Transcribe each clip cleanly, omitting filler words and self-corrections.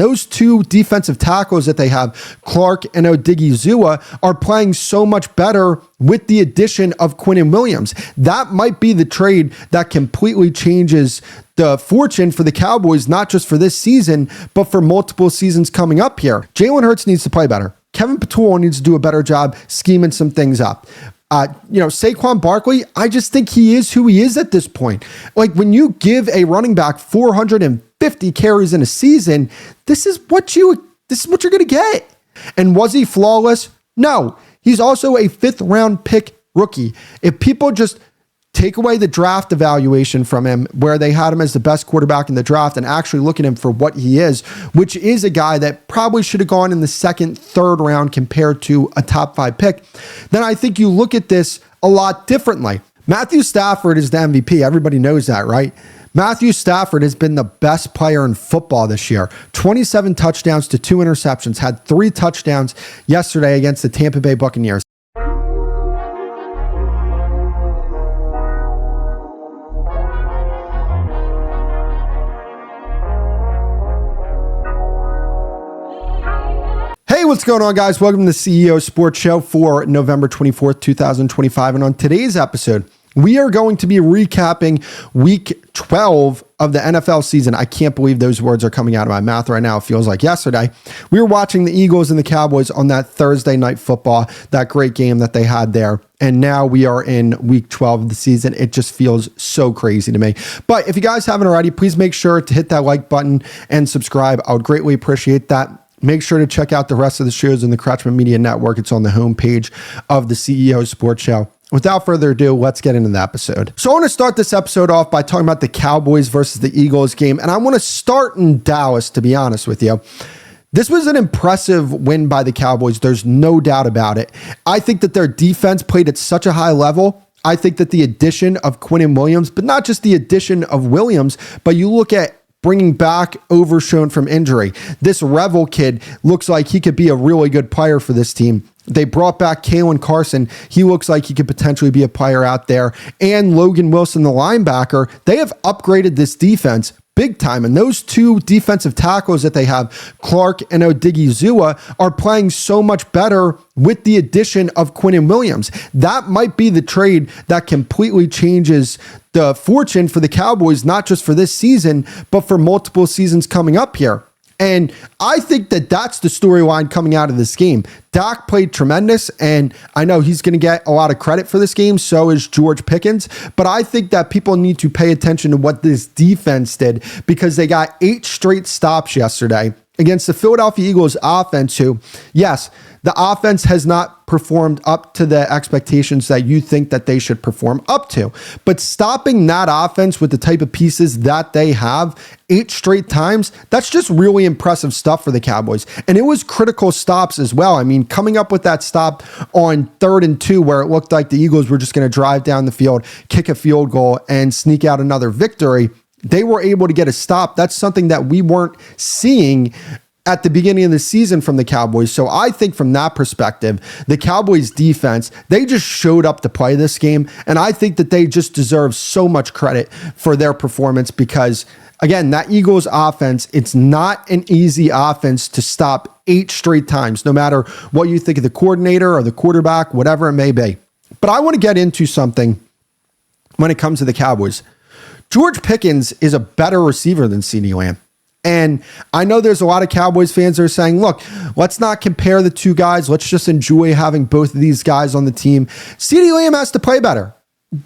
Those two defensive tackles that they have, Clark and Odigizua, are playing so much better with the addition of Quinnen Williams. That might be the trade that completely changes the fortune for the Cowboys, not just for this season, but for multiple seasons coming up here. Jalen Hurts needs to play better. Kevin Patullo needs to do a better job scheming some things up. Saquon Barkley, I just think he is who he is at this point. Like, when you give a running back 450 carries in a season, this is what you're going to get. And was he flawless? No. He's also a 5th round pick rookie. If people just take away the draft evaluation from him, where they had him as the best quarterback in the draft, and actually look at him for what he is, which is a guy that probably should have gone in the 2nd, 3rd round compared to a top 5 pick, then I think you look at this a lot differently. Matthew Stafford is the MVP. Everybody knows that, right? Matthew Stafford has been the best player in football this year. 27 touchdowns to 2 interceptions, had 3 touchdowns yesterday against the Tampa Bay Buccaneers. Hey, what's going on, guys? Welcome to the CEO Sports Show for November 24th, 2025. And on today's episode, we are going to be recapping week 12 of the NFL season. I can't believe those words are coming out of my mouth right now. It feels like yesterday. We were watching the Eagles and the Cowboys on that Thursday night football, that great game that they had there. And now we are in week 12 of the season. It just feels so crazy to me. But if you guys haven't already, please make sure to hit that like button and subscribe. I would greatly appreciate that. Make sure to check out the rest of the shows in the Crutchman Media Network. It's on the homepage of the CEO Sports Show. Without further ado, let's get into the episode. So I want to start this episode off by talking about the Cowboys versus the Eagles game. And I want to start in Dallas, to be honest with you. This was an impressive win by the Cowboys. There's no doubt about it. I think that their defense played at such a high level. I think that the addition of Quinnen Williams, but not just the addition of Williams, but you look at bringing back Overshown from injury. This Revel kid looks like he could be a really good player for this team. They brought back Kalen Carson. He looks like he could potentially be a player out there. And Logan Wilson, the linebacker. They have upgraded this defense big time. And those two defensive tackles that they have, Clark and Odigizua, are playing so much better with the addition of Quinnen Williams. That might be the trade that completely changes the fortune for the Cowboys, not just for this season, but for multiple seasons coming up here. And I think that that's the storyline coming out of this game. Dak played tremendous, and I know he's going to get a lot of credit for this game. So is George Pickens. But I think that people need to pay attention to what this defense did, because they got 8 straight stops yesterday against the Philadelphia Eagles offense, who, yes, the offense has not performed up to the expectations that you think that they should perform up to. But stopping that offense with the type of pieces that they have 8 straight times, that's just really impressive stuff for the Cowboys. And it was critical stops as well. I mean, coming up with that stop on 3rd and 2, where it looked like the Eagles were just going to drive down the field, kick a field goal, and sneak out another victory. They were able to get a stop. That's something that we weren't seeing at the beginning of the season from the Cowboys. So I think from that perspective, the Cowboys defense, they just showed up to play this game. And I think that they just deserve so much credit for their performance, because again, that Eagles offense, it's not an easy offense to stop 8 straight times, no matter what you think of the coordinator or the quarterback, whatever it may be. But I want to get into something when it comes to the Cowboys. George Pickens is a better receiver than CeeDee Lamb. And I know there's a lot of Cowboys fans that are saying, look, let's not compare the two guys. Let's just enjoy having both of these guys on the team. CeeDee Lamb has to play better.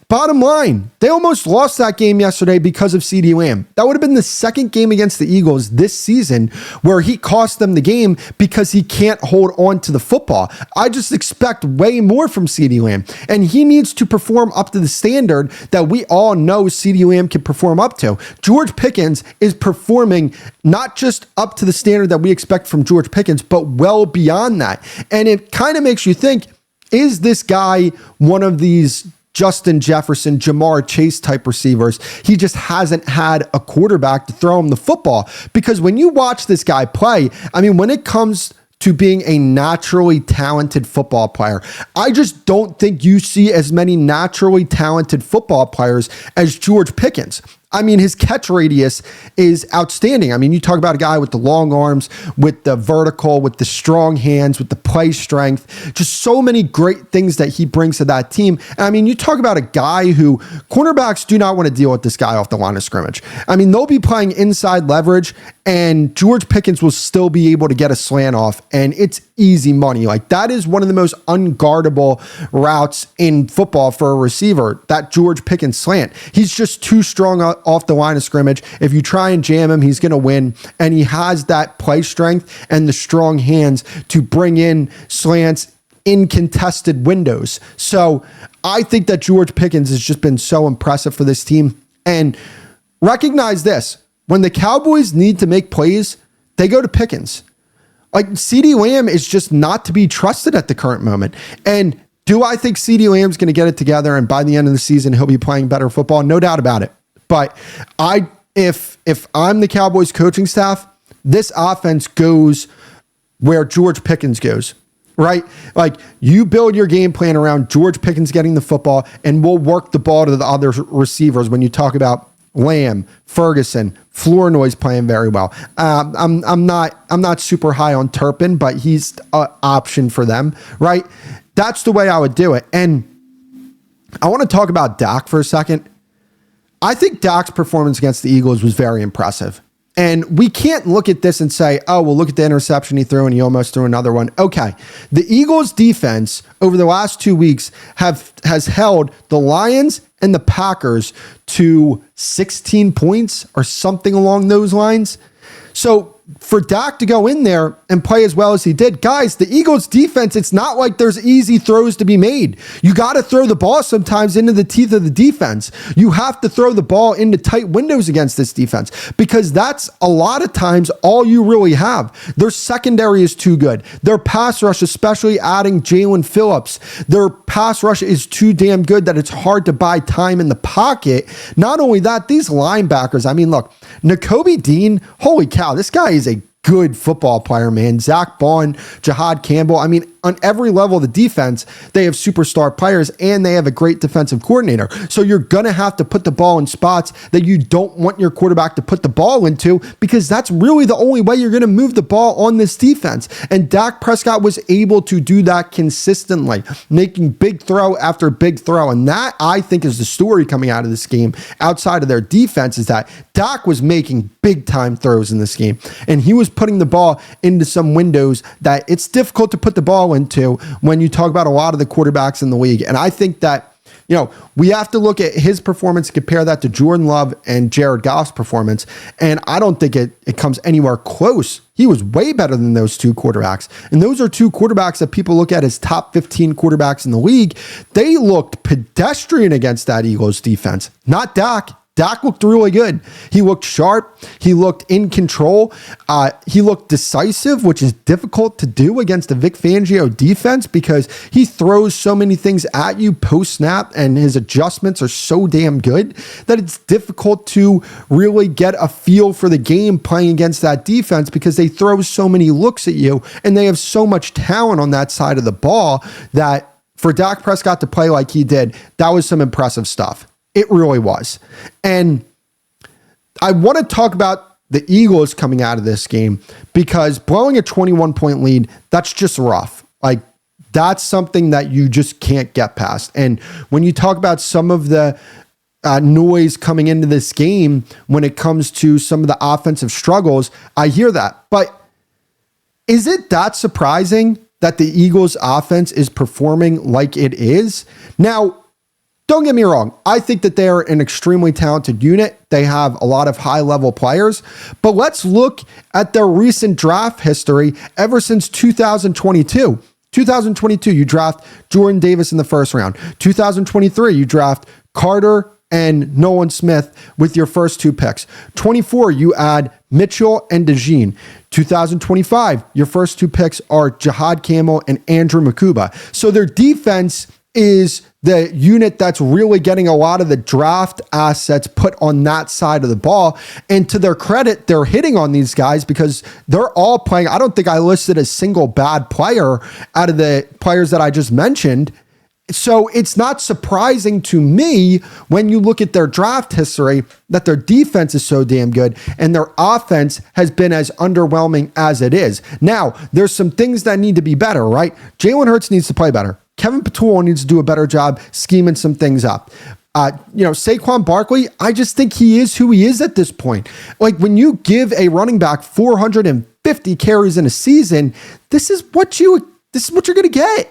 Bottom line, they almost lost that game yesterday because of CeeDee Lamb. That would have been the 2nd game against the Eagles this season where he cost them the game because he can't hold on to the football. I just expect way more from CeeDee Lamb, and he needs to perform up to the standard that we all know CeeDee Lamb can perform up to. George Pickens is performing not just up to the standard that we expect from George Pickens, but well beyond that. And it kind of makes you think, is this guy one of these Justin Jefferson, Jamar Chase type receivers? He just hasn't had a quarterback to throw him the football. Because when you watch this guy play, I mean, when it comes to being a naturally talented football player, I just don't think you see as many naturally talented football players as George Pickens. I mean, his catch radius is outstanding. I mean, you talk about a guy with the long arms, with the vertical, with the strong hands, with the play strength, just so many great things that he brings to that team. And I mean, you talk about a guy who cornerbacks do not want to deal with this guy off the line of scrimmage. I mean, they'll be playing inside leverage and George Pickens will still be able to get a slant off and it's easy money. Like that is one of the most unguardable routes in football for a receiver, that George Pickens slant. He's just too strong off the line of scrimmage. If you try and jam him, he's going to win. And he has that play strength and the strong hands to bring in slants in contested windows. So I think that George Pickens has just been so impressive for this team. And recognize this, when the Cowboys need to make plays, they go to Pickens. Like CeeDee Lamb is just not to be trusted at the current moment. And do I think CeeDee Lamb's going to get it together and by the end of the season, he'll be playing better football? No doubt about it. But if I'm the Cowboys coaching staff, this offense goes where George Pickens goes, right? Like you build your game plan around George Pickens getting the football and we'll work the ball to the other receivers when you talk about Lamb, Ferguson, Flournoy's playing very well. I'm not super high on Turpin, but he's an option for them, right? That's the way I would do it. And I want to talk about Dak for a second. I think Dak's performance against the Eagles was very impressive. And we can't look at this and say, oh, well, look at the interception he threw and he almost threw another one. Okay. The Eagles defense over the last 2 weeks has held the Lions and the Packers to 16 points or something along those lines. So for Dak to go in there and play as well as he did, guys, the Eagles defense, it's not like there's easy throws to be made. You got to throw the ball sometimes into the teeth of the defense. You have to throw the ball into tight windows against this defense because that's a lot of times all you really have. Their secondary is too good. Their pass rush, especially adding Jalen Phillips, their pass rush is too damn good that it's hard to buy time in the pocket. Not only that, these linebackers, I mean, look, Nakobe Dean, holy cow, this guy is a good football player, man. Zach Bond, Jahad Campbell. I mean, on every level of the defense, they have superstar players and they have a great defensive coordinator. So you're going to have to put the ball in spots that you don't want your quarterback to put the ball into because that's really the only way you're going to move the ball on this defense. And Dak Prescott was able to do that consistently, making big throw after big throw. And that, I think, is the story coming out of this game outside of their defense is that Dak was making big time throws in this game. And he was putting the ball into some windows that it's difficult to put the ball into when you talk about a lot of the quarterbacks in the league. And I think that, you know, we have to look at his performance, compare that to Jordan Love and Jared Goff's performance. And I don't think it comes anywhere close. He was way better than those two quarterbacks. And those are two quarterbacks that people look at as top 15 quarterbacks in the league. They looked pedestrian against that Eagles defense, not Dak. Dak looked really good. He looked sharp. He looked in control. He looked decisive, which is difficult to do against a Vic Fangio defense because he throws so many things at you post-snap and his adjustments are so damn good that it's difficult to really get a feel for the game playing against that defense because they throw so many looks at you and they have so much talent on that side of the ball that for Dak Prescott to play like he did, that was some impressive stuff. It really was. And I want to talk about the Eagles coming out of this game because blowing a 21-point lead, that's just rough. Like, that's something that you just can't get past. And when you talk about some of the noise coming into this game when it comes to some of the offensive struggles, I hear that. But is it that surprising that the Eagles offense is performing like it is? Now, don't get me wrong. I think that they're an extremely talented unit. They have a lot of high-level players. But let's look at their recent draft history ever since 2022. 2022, you draft Jordan Davis in the first round. 2023, you draft Carter and Nolan Smith with your first two picks. 24, you add Mitchell and DeJean. 2025, your first two picks are Jahad Campbell and Andrew Makuba. So their defense is the unit that's really getting a lot of the draft assets put on that side of the ball. And to their credit, they're hitting on these guys because they're all playing. I don't think I listed a single bad player out of the players that I just mentioned. So it's not surprising to me when you look at their draft history that their defense is so damn good and their offense has been as underwhelming as it is. Now, there's some things that need to be better, right? Jalen Hurts needs to play better. Kevin Patullo needs to do a better job scheming some things up. Saquon Barkley, I just think he is who he is at this point. Like, when you give a running back 450 carries in a season, this is what you're going to get.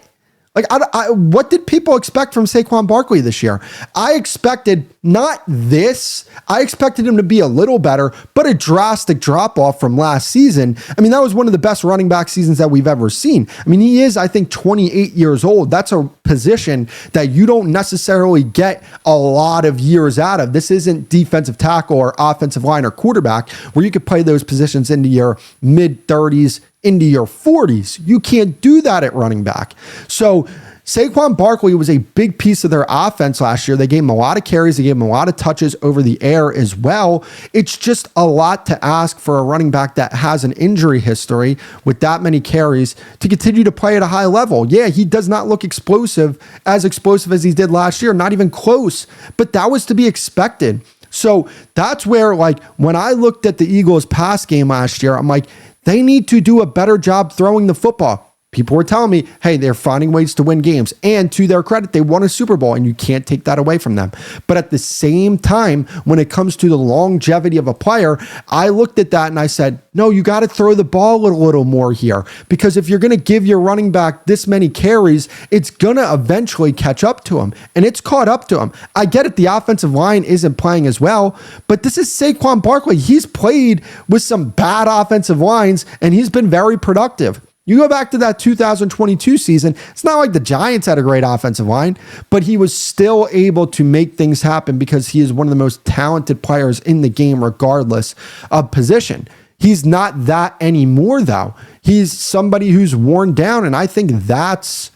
Like, what did people expect from Saquon Barkley this year? I expected not this. I expected him to be a little better, but a drastic drop off from last season. I mean, that was one of the best running back seasons that we've ever seen. I mean, he is, I think, 28 years old. That's a position that you don't necessarily get a lot of years out of. This isn't defensive tackle or offensive line or quarterback where you could play those positions into your mid-30s, into your 40s. You can't do that at running back. So Saquon Barkley was a big piece of their offense last year. They gave him a lot of carries. They gave him a lot of touches over the air as well. It's just a lot to ask for a running back that has an injury history with that many carries to continue to play at a high level. Yeah, he does not look explosive as he did last year, not even close, but that was to be expected. So that's where, like, when I looked at the Eagles' pass game last year, I'm like, they need to do a better job throwing the football. People were telling me, hey, they're finding ways to win games. And to their credit, they won a Super Bowl, and you can't take that away from them. But at the same time, when it comes to the longevity of a player, I looked at that and I said, no, you got to throw the ball a little more here. Because if you're going to give your running back this many carries, it's going to eventually catch up to him. And it's caught up to him. I get it, the offensive line isn't playing as well, but this is Saquon Barkley. He's played with some bad offensive lines, and he's been very productive. You go back to that 2022 season, it's not like the Giants had a great offensive line, but he was still able to make things happen because he is one of the most talented players in the game regardless of position. He's not that anymore, though. He's somebody who's worn down, and I think that's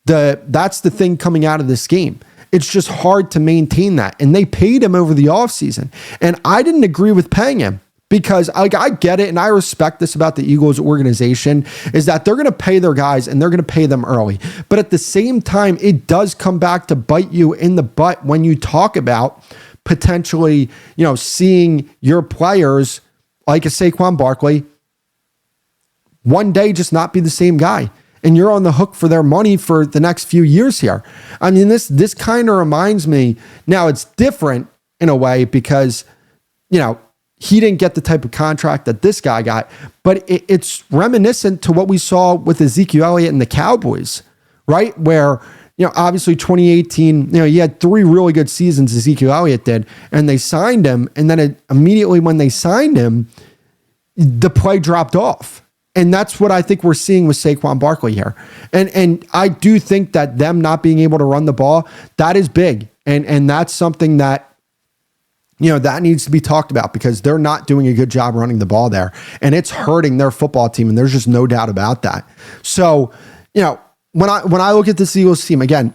the thing coming out of this game. It's just hard to maintain that, and they paid him over the offseason, and I didn't agree with paying him. Because I get it, and I respect this about the Eagles organization, is that they're going to pay their guys, and they're going to pay them early. But at the same time, it does come back to bite you in the butt when you talk about potentially, seeing your players like a Saquon Barkley one day just not be the same guy. And you're on the hook for their money for the next few years here. I mean, this kind of reminds me, now it's different in a way because, he didn't get the type of contract that this guy got, but it's reminiscent to what we saw with Ezekiel Elliott and the Cowboys, right? Where, obviously 2018, he had 3 really good seasons, Ezekiel Elliott did, and they signed him. And then immediately when they signed him, the play dropped off. And that's what I think we're seeing with Saquon Barkley here. And I do think that them not being able to run the ball, that is big. And that's something that, that needs to be talked about because they're not doing a good job running the ball there. And it's hurting their football team. And there's just no doubt about that. So, when I look at this Eagles team, again,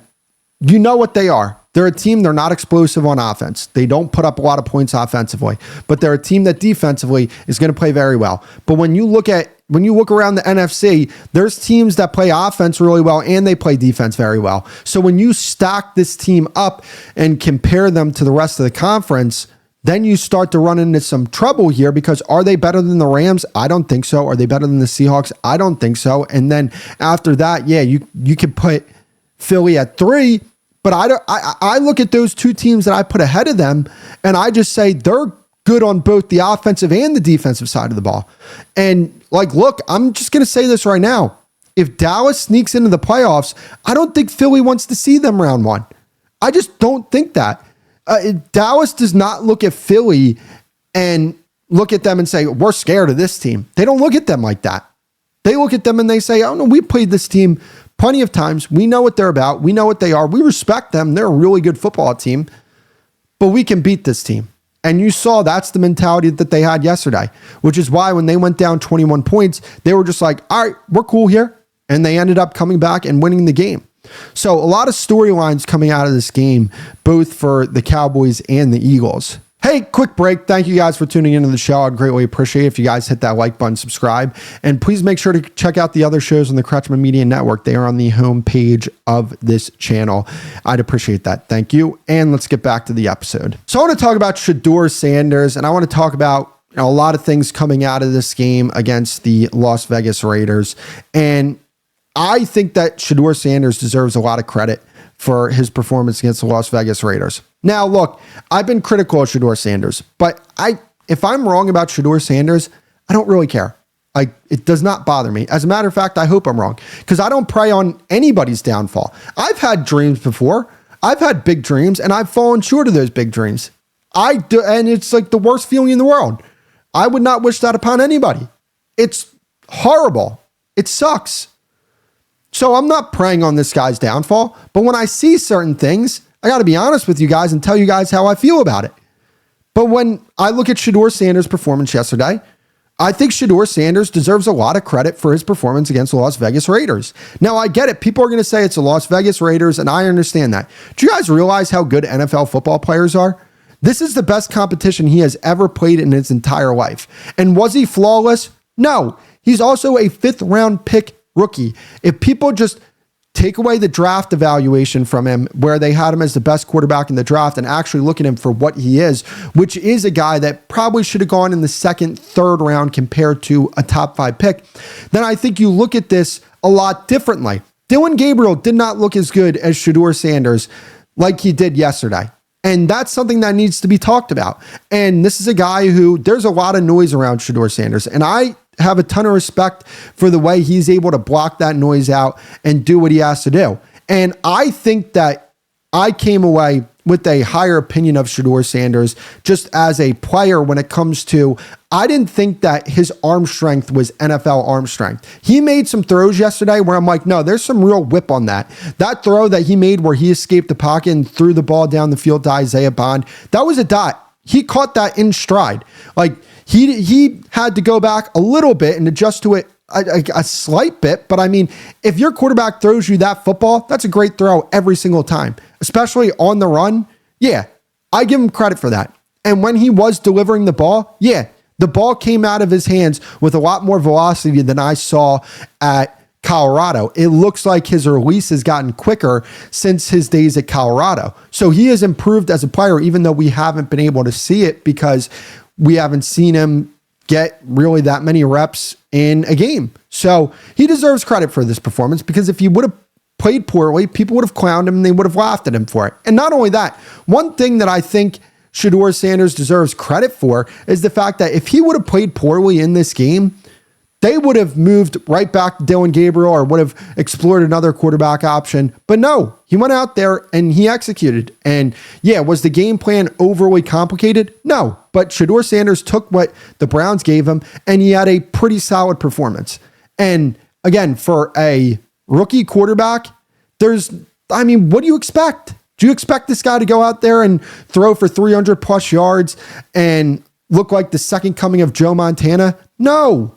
you know what they are. They're a team, they're not explosive on offense. They don't put up a lot of points offensively, but they're a team that defensively is going to play very well. But when you look around the NFC, there's teams that play offense really well and they play defense very well. So when you stack this team up and compare them to the rest of the conference, then you start to run into some trouble here because are they better than the Rams? I don't think so. Are they better than the Seahawks? I don't think so. And then after that, yeah, you can put Philly at 3, but I look at those 2 teams that I put ahead of them and I just say they're good on both the offensive and the defensive side of the ball. And look, I'm just going to say this right now. If Dallas sneaks into the playoffs, I don't think Philly wants to see them round 1. I just don't think that. Dallas does not look at Philly and look at them and say, we're scared of this team. They don't look at them like that. They look at them and they say, oh no, we played this team plenty of times. We know what they're about. We know what they are. We respect them. They're a really good football team, but we can beat this team. And you saw that's the mentality that they had yesterday, which is why when they went down 21 points, they were just like, all right, we're cool here. And they ended up coming back and winning the game. So a lot of storylines coming out of this game, both for the Cowboys and the Eagles. Hey, quick break. Thank you guys for tuning into the show. I'd greatly appreciate it if you guys hit that like button, subscribe, and please make sure to check out the other shows on the Kretschmann Media Network. They are on the homepage of this channel. I'd appreciate that. Thank you. And let's get back to the episode. So I want to talk about Shedeur Sanders, and I want to talk about a lot of things coming out of this game against the Las Vegas Raiders. And I think that Shedeur Sanders deserves a lot of credit for his performance against the Las Vegas Raiders. Now, look, I've been critical of Shedeur Sanders, but if I'm wrong about Shedeur Sanders, I don't really care. It does not bother me. As a matter of fact, I hope I'm wrong because I don't prey on anybody's downfall. I've had dreams before. I've had big dreams and I've fallen short of those big dreams. And it's like the worst feeling in the world. I would not wish that upon anybody. It's horrible. It sucks. So I'm not preying on this guy's downfall, but when I see certain things, I got to be honest with you guys and tell you guys how I feel about it. But when I look at Shedeur Sanders' performance yesterday, I think Shedeur Sanders deserves a lot of credit for his performance against the Las Vegas Raiders. Now, I get it. People are going to say it's the Las Vegas Raiders, and I understand that. Do you guys realize how good NFL football players are? This is the best competition he has ever played in his entire life. And was he flawless? No. He's also a fifth-round pick rookie. If people just take away the draft evaluation from him, where they had him as the best quarterback in the draft, and actually look at him for what he is, which is a guy that probably should have gone in the second, third round compared to a top 5 pick, then I think you look at this a lot differently. Dillon Gabriel did not look as good as Shedeur Sanders like he did yesterday. And that's something that needs to be talked about. And this is a guy who, there's a lot of noise around Shedeur Sanders. And I have a ton of respect for the way he's able to block that noise out and do what he has to do. And I think that I came away with a higher opinion of Shedeur Sanders just as a player when it comes to, I didn't think that his arm strength was NFL arm strength. He made some throws yesterday where I'm like, no, there's some real whip on that. That throw that he made where he escaped the pocket and threw the ball down the field to Isaiah Bond, that was a dot. He caught that in stride. Like, he had to go back a little bit and adjust to it a slight bit. But I mean, if your quarterback throws you that football, that's a great throw every single time, especially on the run. Yeah, I give him credit for that. And when he was delivering the ball, yeah, the ball came out of his hands with a lot more velocity than I saw at Colorado. It looks like his release has gotten quicker since his days at Colorado. So he has improved as a player, even though we haven't been able to see it because we haven't seen him get really that many reps in a game. So he deserves credit for this performance because if he would have played poorly, people would have clowned him and they would have laughed at him for it. And not only that, one thing that I think Shedeur Sanders deserves credit for is the fact that if he would have played poorly in this game, they would have moved right back to Dillon Gabriel or would have explored another quarterback option. But no, he went out there and he executed. And yeah, was the game plan overly complicated? No, but Shedeur Sanders took what the Browns gave him and he had a pretty solid performance. And again, for a rookie quarterback, what do you expect? Do you expect this guy to go out there and throw for 300 plus yards and look like the second coming of Joe Montana? No.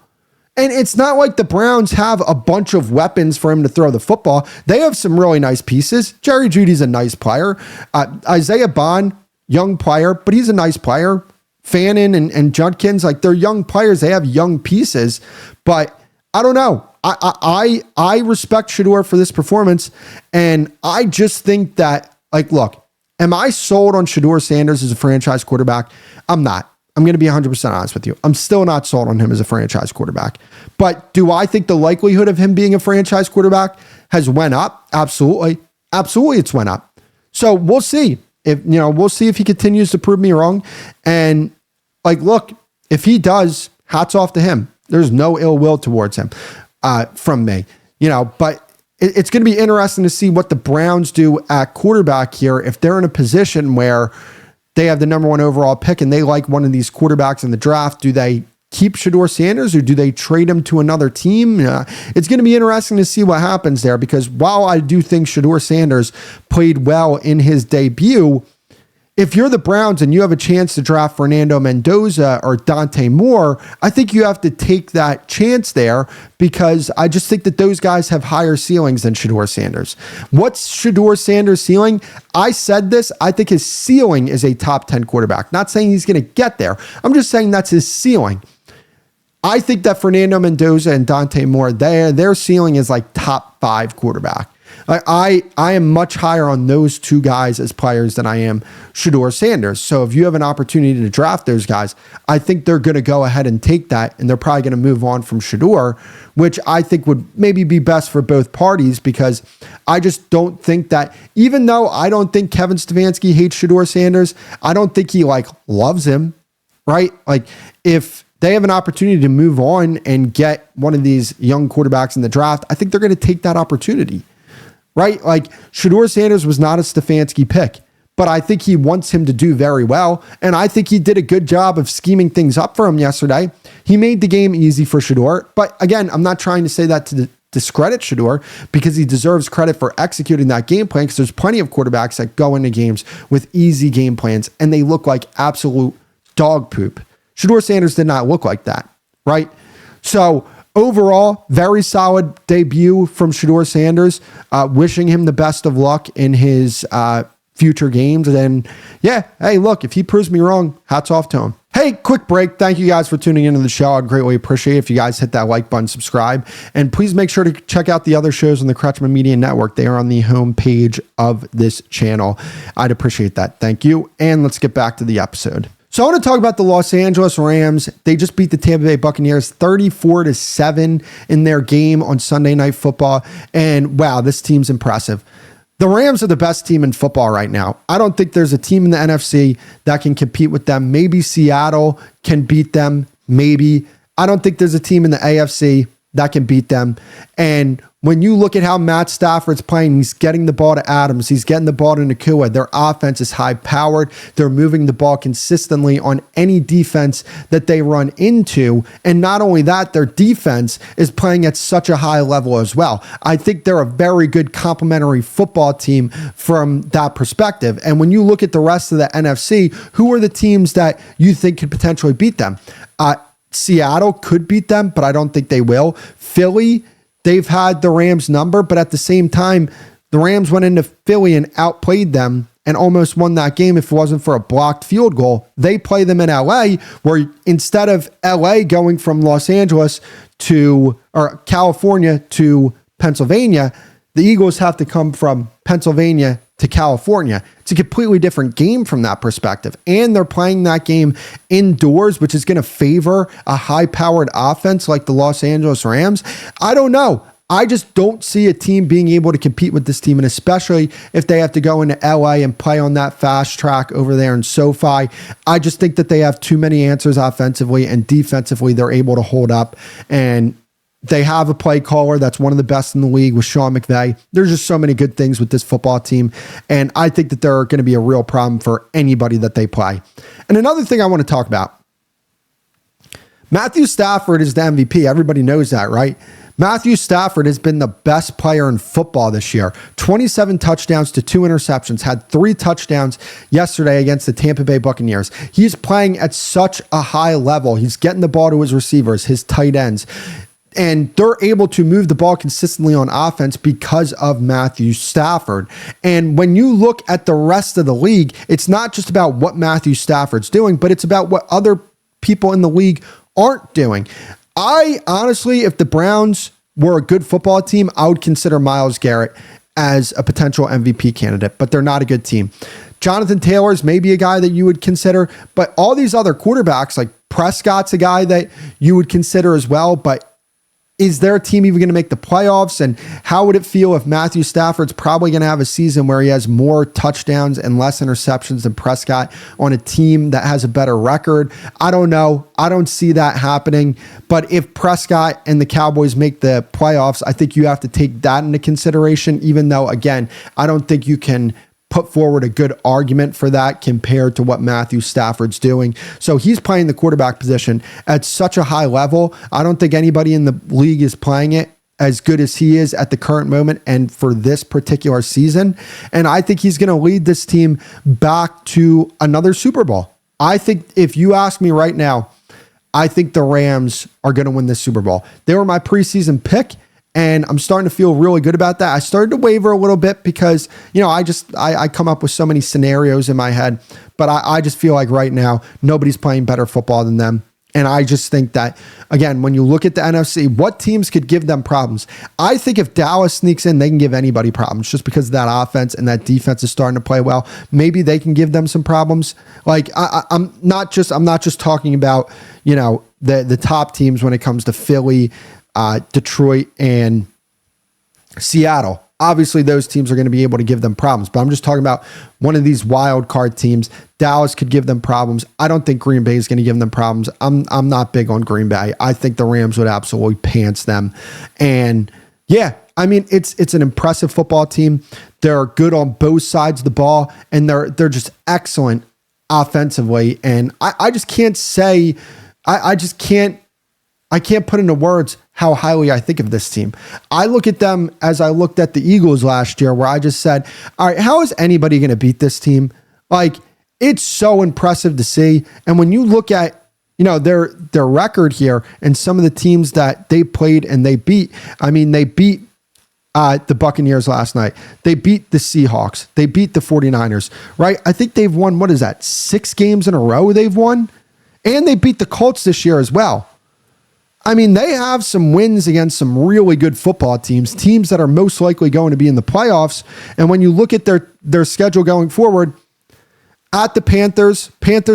And it's not like the Browns have a bunch of weapons for him to throw the football. They have some really nice pieces. Jerry Jeudy's a nice player. Isaiah Bond, young player, but he's a nice player. Fannin and Judkins, like they're young players. They have young pieces, but I don't know. I respect Shedeur for this performance. And I just think that, like, look, am I sold on Shedeur Sanders as a franchise quarterback? I'm not. I'm going to be 100% honest with you. I'm still not sold on him as a franchise quarterback. But do I think the likelihood of him being a franchise quarterback has went up? Absolutely. Absolutely, it's went up. So we'll see. We'll see if he continues to prove me wrong. And like, look, if he does, hats off to him. There's no ill will towards him from me. But it's going to be interesting to see what the Browns do at quarterback here. If they're in a position where they have the number 1 overall pick and they like one of these quarterbacks in the draft, do they keep Shedeur Sanders or do they trade him to another team? It's going to be interesting to see what happens there because while I do think Shedeur Sanders played well in his debut, if you're the Browns and you have a chance to draft Fernando Mendoza or Dante Moore, I think you have to take that chance there because I just think that those guys have higher ceilings than Shedeur Sanders. What's Shedeur Sanders' ceiling? I said this. I think his ceiling is a top 10 quarterback. Not saying he's going to get there. I'm just saying that's his ceiling. I think that Fernando Mendoza and Dante Moore, their ceiling is like top 5 quarterback. I am much higher on those two guys as players than I am Shedeur Sanders. So if you have an opportunity to draft those guys, I think they're going to go ahead and take that, and they're probably going to move on from Shedeur, which I think would maybe be best for both parties because I just don't think that, even though I don't think Kevin Stefanski hates Shedeur Sanders, I don't think he loves him, right? If they have an opportunity to move on and get one of these young quarterbacks in the draft, I think they're going to take that opportunity. Right? Shedeur Sanders was not a Stefanski pick, but I think he wants him to do very well. And I think he did a good job of scheming things up for him yesterday. He made the game easy for Shedeur. But again, I'm not trying to say that to discredit Shedeur because he deserves credit for executing that game plan because there's plenty of quarterbacks that go into games with easy game plans and they look like absolute dog poop. Shedeur Sanders did not look like that, right? So overall, very solid debut from Shedeur Sanders. Wishing him the best of luck in his future games. And yeah, hey, look, if he proves me wrong, hats off to him. Hey, quick break. Thank you guys for tuning into the show. I'd greatly appreciate it if you guys hit that like button, subscribe, and please make sure to check out the other shows on the Kretschmann Media Network. They are on the home page of this channel. I'd appreciate that. Thank you. And let's get back to the episode. So I want to talk about the Los Angeles Rams. They just beat the Tampa Bay Buccaneers 34-7 in their game on Sunday Night Football. And wow, this team's impressive. The Rams are the best team in football right now. I don't think there's a team in the NFC that can compete with them. Maybe Seattle can beat them. Maybe. I don't think there's a team in the AFC that can beat them. And when you look at how Matt Stafford's playing, he's getting the ball to Adams. He's getting the ball to Nakua. Their offense is high-powered. They're moving the ball consistently on any defense that they run into. And not only that, their defense is playing at such a high level as well. I think they're a very good complementary football team from that perspective. And when you look at the rest of the NFC, who are the teams that you think could potentially beat them? Seattle could beat them, but I don't think they will. Philly, they've had the Rams number, but at the same time, the Rams went into Philly and outplayed them and almost won that game if it wasn't for a blocked field goal. They play them in LA, where instead of LA going from Los Angeles or California to Pennsylvania, the Eagles have to come from Pennsylvania to California. It's a completely different game from that perspective. And they're playing that game indoors, which is going to favor a high-powered offense like the Los Angeles Rams. I don't know. I just don't see a team being able to compete with this team, and especially if they have to go into LA and play on that fast track over there in SoFi. I just think that they have too many answers offensively, and defensively they're able to hold up. And they have a play caller that's one of the best in the league with Sean McVay. There's just so many good things with this football team, and I think that they're going to be a real problem for anybody that they play. And another thing I want to talk about, Matthew Stafford is the MVP. Everybody knows that, right? Matthew Stafford has been the best player in football this year. 27 touchdowns to 2 interceptions, had 3 touchdowns yesterday against the Tampa Bay Buccaneers. He's playing at such a high level. He's getting the ball to his receivers, his tight ends. And they're able to move the ball consistently on offense because of Matthew Stafford. And when you look at the rest of the league, it's not just about what Matthew Stafford's doing, but it's about what other people in the league aren't doing. I honestly, if the Browns were a good football team, I would consider Myles Garrett as a potential MVP candidate, but they're not a good team. Jonathan Taylor's maybe a guy that you would consider, but all these other quarterbacks, like Prescott's a guy that you would consider as well, but is their team even going to make the playoffs? And how would it feel if Matthew Stafford's probably going to have a season where he has more touchdowns and less interceptions than Prescott on a team that has a better record? I don't know. I don't see that happening. But if Prescott and the Cowboys make the playoffs, I think you have to take that into consideration, even though, again, I don't think you can put forward a good argument for that compared to what Matthew Stafford's doing. So he's playing the quarterback position at such a high level. I don't think anybody in the league is playing it as good as he is at the current moment and for this particular season. And I think he's going to lead this team back to another Super Bowl. I think if you ask me right now, I think the Rams are going to win this Super Bowl. They were my preseason pick, and I'm starting to feel really good about that. I started to waver a little bit because, I come up with so many scenarios in my head, but I just feel like right now, nobody's playing better football than them. And I just think that, again, when you look at the NFC, what teams could give them problems? I think if Dallas sneaks in, they can give anybody problems just because that offense and that defense is starting to play well. Maybe they can give them some problems. Like I'm not just talking about, the top teams when it comes to Philly, Detroit, and Seattle. Obviously, those teams are going to be able to give them problems, but I'm just talking about one of these wild card teams. Dallas could give them problems. I don't think Green Bay is going to give them problems. I'm not big on Green Bay. I think the Rams would absolutely pants them. And yeah, I mean, it's an impressive football team. They're good on both sides of the ball, and they're just excellent offensively. And I just can't say, I can't put into words how highly I think of this team. I look at them as I looked at the Eagles last year, where I just said, all right, how is anybody going to beat this team? Like, it's so impressive to see. And when you look at, their record here and some of the teams that they played and they beat, they beat the Buccaneers last night. They beat the Seahawks. They beat the 49ers, right? I think they've won, 6 games in a row they've won? And they beat the Colts this year as well. They have some wins against some really good football teams that are most likely going to be in the playoffs. And when you look at their schedule going forward, at the Panthers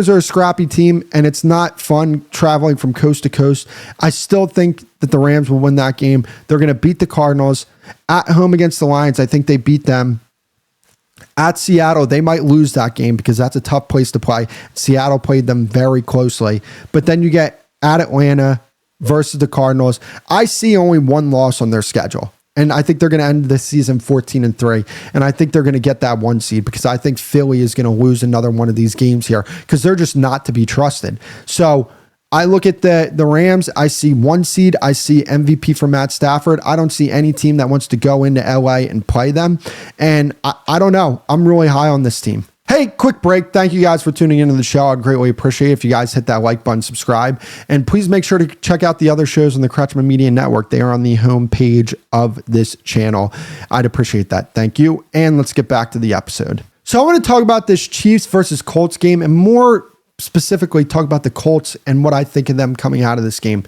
are a scrappy team, and it's not fun traveling from coast to coast. I still think that the Rams will win that game. They're going to beat the Cardinals. At home against the Lions, I think they beat them. At Seattle, they might lose that game because that's a tough place to play. Seattle played them very closely. But then you get at Atlanta versus the Cardinals. I see only one loss on their schedule. And I think they're going to end the season 14-3. And I think they're going to get that 1 seed because I think Philly is going to lose another one of these games here because they're just not to be trusted. So I look at the Rams. I see 1 seed. I see MVP for Matt Stafford. I don't see any team that wants to go into LA and play them. And I don't know. I'm really high on this team. Hey, quick break. Thank you guys for tuning into the show. I'd greatly appreciate it if you guys hit that like button, subscribe, and please make sure to check out the other shows on the Kretschmann Media Network. They are on the homepage of this channel. I'd appreciate that. Thank you. And let's get back to the episode. So I want to talk about this Chiefs versus Colts game, and more specifically talk about the Colts and what I think of them coming out of this game.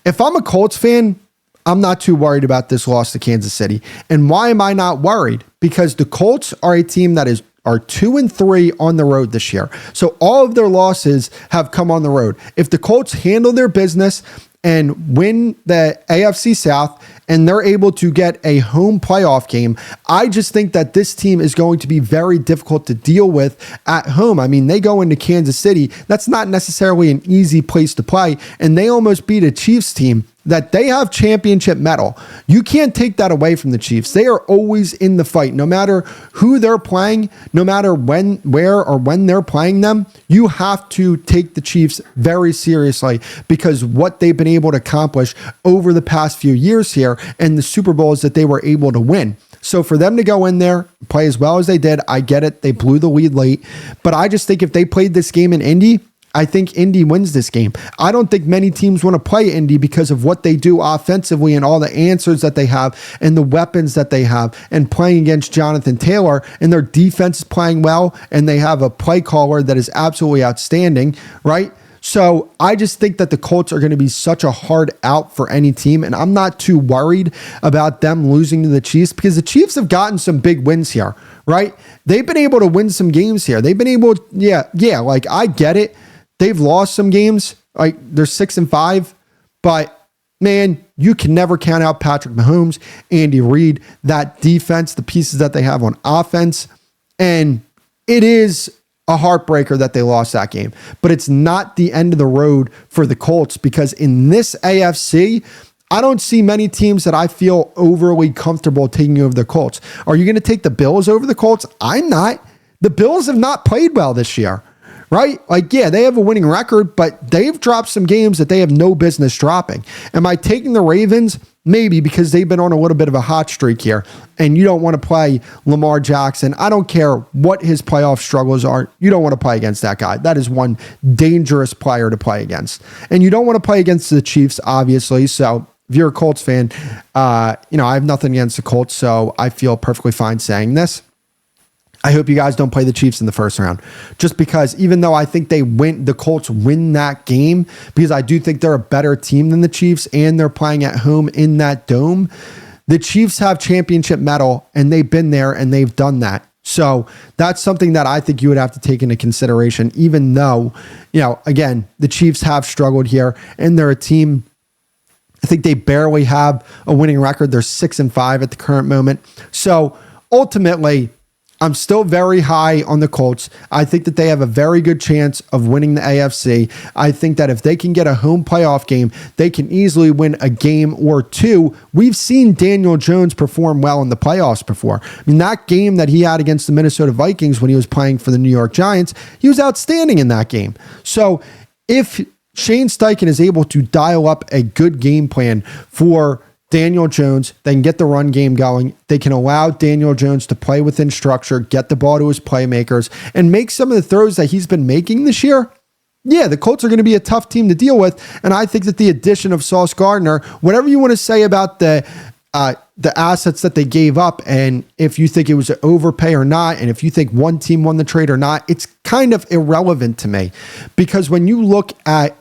If I'm a Colts fan, I'm not too worried about this loss to Kansas City. And why am I not worried? Because the Colts are a team that are 2-3 on the road this year. So all of their losses have come on the road. If the Colts handle their business and win the AFC South and they're able to get a home playoff game, I just think that this team is going to be very difficult to deal with at home. They go into Kansas City. That's not necessarily an easy place to play. And they almost beat a Chiefs team that they have championship mettle. You can't take that away from the Chiefs. They are always in the fight. No matter who they're playing, no matter when, where, or when they're playing them, you have to take the Chiefs very seriously because what they've been able to accomplish over the past few years here and the Super Bowls that they were able to win. So for them to go in there, play as well as they did, I get it. They blew the lead late. But I just think if they played this game in Indy, I think Indy wins this game. I don't think many teams want to play Indy because of what they do offensively and all the answers that they have and the weapons that they have and playing against Jonathan Taylor, and their defense is playing well and they have a play caller that is absolutely outstanding, right? So I just think that the Colts are going to be such a hard out for any team, and I'm not too worried about them losing to the Chiefs because the Chiefs have gotten some big wins here, right? They've been able to win some games here. They've been able, like I get it. They've lost some games, like they're 6-5, but man, you can never count out Patrick Mahomes, Andy Reid, that defense, the pieces that they have on offense. And it is a heartbreaker that they lost that game, but it's not the end of the road for the Colts because in this AFC, I don't see many teams that I feel overly comfortable taking over the Colts. Are you going to take the Bills over the Colts? I'm not. The Bills have not played well this year. right? Like, yeah, they have a winning record, but they've dropped some games that they have no business dropping. Am I taking the Ravens? Maybe, because they've been on a little bit of a hot streak here, and you don't want to play Lamar Jackson. I don't care what his playoff struggles are. You don't want to play against that guy. That is one dangerous player to play against. And you don't want to play against the Chiefs, obviously. So if you're a Colts fan, I have nothing against the Colts, so I feel perfectly fine saying this. I hope you guys don't play the Chiefs in the first round, just because even though I think the Colts win that game, because I do think they're a better team than the Chiefs and they're playing at home in that dome. The Chiefs have championship mettle and they've been there and they've done that. So that's something that I think you would have to take into consideration, even though, again, the Chiefs have struggled here and they're a team. I think they barely have a winning record. They're 6-5 at the current moment. So ultimately, I'm still very high on the Colts. I think that they have a very good chance of winning the AFC. I think that if they can get a home playoff game, they can easily win a game or two. We've seen Daniel Jones perform well in the playoffs before. I mean, that game that he had against the Minnesota Vikings when he was playing for the New York Giants, he was outstanding in that game. So if Shane Steichen is able to dial up a good game plan for Daniel Jones, they can get the run game going. They can allow Daniel Jones to play within structure, get the ball to his playmakers, and make some of the throws that he's been making this year. Yeah, the Colts are going to be a tough team to deal with, and I think that the addition of Sauce Gardner, whatever you want to say about the assets that they gave up, and if you think it was an overpay or not, and if you think one team won the trade or not, it's kind of irrelevant to me, because when you look at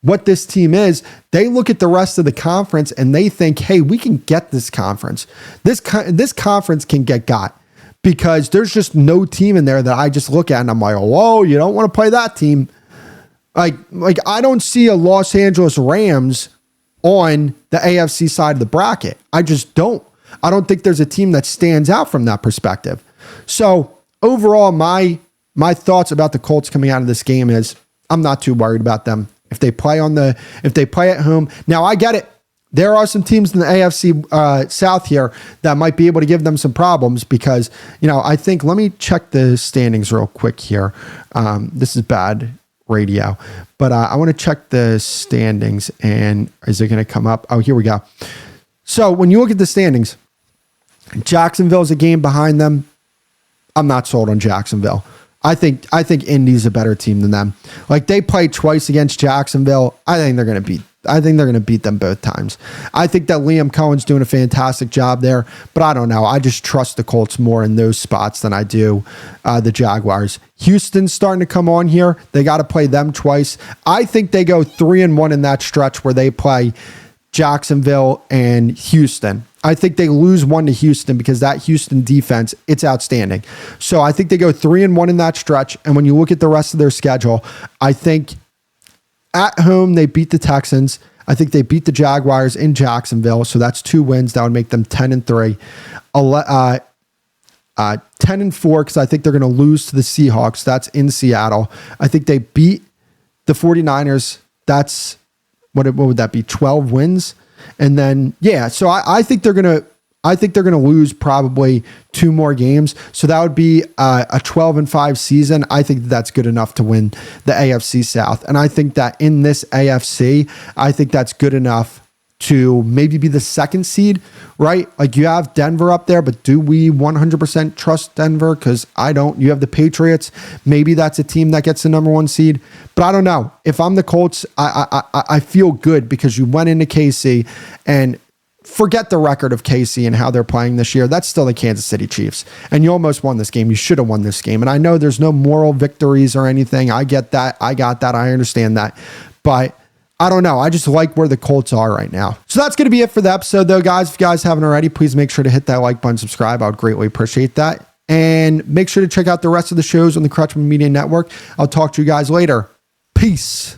what this team is, they look at the rest of the conference and they think, hey, we can get this conference. This conference can get got, because there's just no team in there that I just look at and I'm like, whoa, you don't want to play that team. Like I don't see a Los Angeles Rams on the AFC side of the bracket. I just don't. I don't think there's a team that stands out from that perspective. So overall, my thoughts about the Colts coming out of this game is I'm not too worried about them. If they play at home. Now, I get it. There are some teams in the AFC South here that might be able to give them some problems, because, I think, let me check the standings real quick here. This is bad radio, but I want to check the standings, and is it going to come up? Oh, here we go. So when you look at the standings, Jacksonville's a game behind them. I'm not sold on Jacksonville. I think Indy's a better team than them. Like, they played twice against Jacksonville. I think they're going to beat them both times. I think that Liam Cohen's doing a fantastic job there, but I don't know. I just trust the Colts more in those spots than I do the Jaguars. Houston's starting to come on here. They got to play them twice. I think they go 3-1 in that stretch where they play Jacksonville and Houston. I think they lose one to Houston, because that Houston defense, it's outstanding. So I think they go 3-1 in that stretch. And when you look at the rest of their schedule, I think at home they beat the Texans. I think they beat the Jaguars in Jacksonville. So that's 2 wins. That would make them 10-3. 10-4, because I think they're going to lose to the Seahawks. That's in Seattle. I think they beat the 49ers. That's, what would that be? 12 wins. And then, so I think they're going to lose probably 2 more games. So that would be a 12-5 season. I think that's good enough to win the AFC South. And I think that in this AFC, I think that's good enough to maybe be the 2nd seed, right? Like, you have Denver up there, but do we 100% trust Denver? Because I don't. You have the Patriots. Maybe that's a team that gets the number 1 seed. But I don't know. If I'm the Colts, I feel good, because you went into KC, and forget the record of KC and how they're playing this year. That's still the Kansas City Chiefs. And you almost won this game. You should have won this game. And I know there's no moral victories or anything. I get that. I got that. I understand that. But I don't know. I just like where the Colts are right now. So that's going to be it for the episode, though, guys. If you guys haven't already, please make sure to hit that like button, subscribe. I would greatly appreciate that. And make sure to check out the rest of the shows on the Crutchman Media Network. I'll talk to you guys later. Peace.